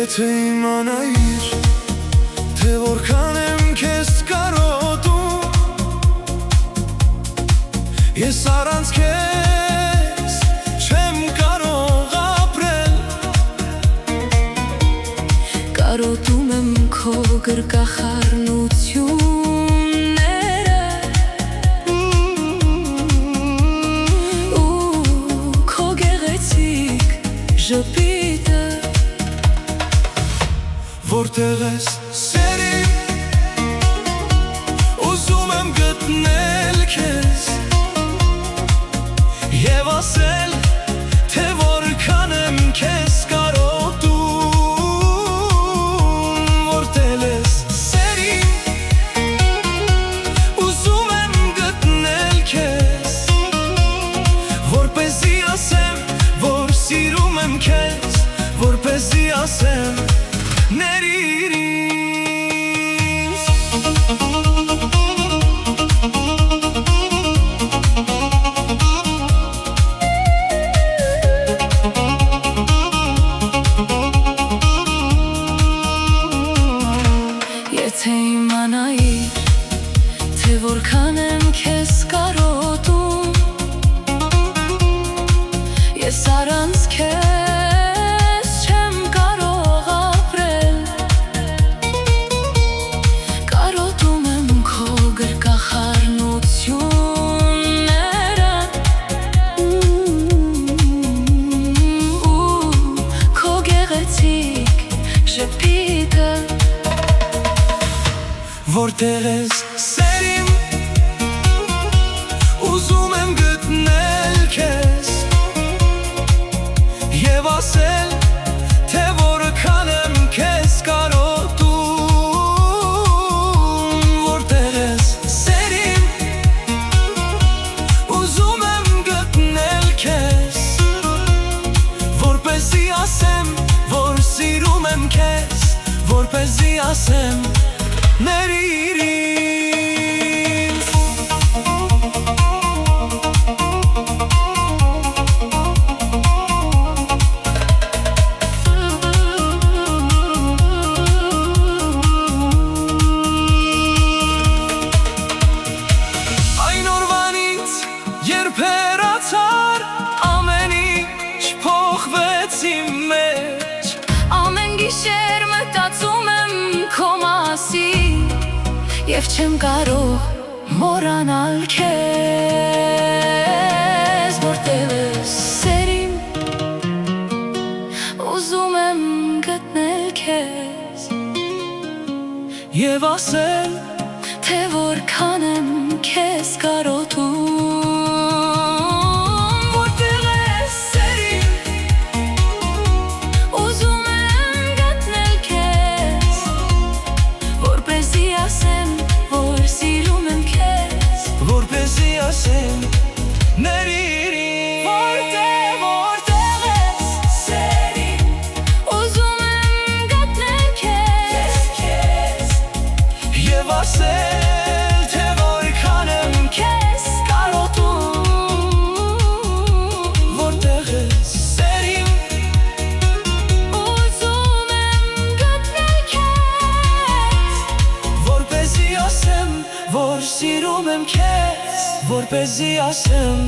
Եթե իմանայիր, թե որքան եմ քեզ կարոտում, ես առանց քեզ չեմ կարող ապրել։ Կարոտում եմ քո գրկախառնությունները ու քո գեղեցիկ ժպիտը։ Որտեղ ես սերիմ, ուզում եմ գտնել քեզ և ասել, թե որքան եմ քեզ կարոտում։ Որտեղ ես սերիմ, ուզում եմ գտնել քեզ, որպեսզի ասեմ, որ սիրում եմ քեզ, որպեսզի ասեմ ներիր ինձ։ Եթե իմանայիր, թե որքան եմ քեզ կարոտում, ես առանց քեզ չեմ կարող ապրել։ Կարոտում եմ քո գրկախառնությունները ու քո գեղեցիկ ժպիտը։ Որտեղ ես սերիմ, ուզում եմ գտնել քեզ և ասել, թե որքան եմ քեզ կարոտում։ Որտեղ ես սերիմ, ուզում եմ գտնել քեզ, որպեսզի ասեմ, որ սիրում եմ քեզ, որպեսզի ասեմ ներիր ինձ։ Այն օրվանից, երբ հեռացար, ամեն ինչ փոխվեց իմ մեջ։ Ամեն գիշեր մտածում եմ քո մասին և չեմ կարող մոռանալ քեզ։ Որտեղ ես սերիմ, ուզում եմ գտնել քեզ Եվ ասել, թե որքան եմ քեզ կարոտում։ Որտեղ ես սերիմ, ուզում եմ գտնել քեզ, որպեսզի ասեմ, որ սիրում եմ քեզ, որպեսզի ասեմ ներիր ինձ։ Որտեղ ես սերիմ, ուզում եմ գտնել քեզ Եվ ասել, թե որքան եմ քեզ կարոտում։ Որտեղ ես սերիմ, Ուզում եմ գտնել քեզ, որպեսզի ասեմ, որ սիրում եմ քեզ, որպեսզի ասեմ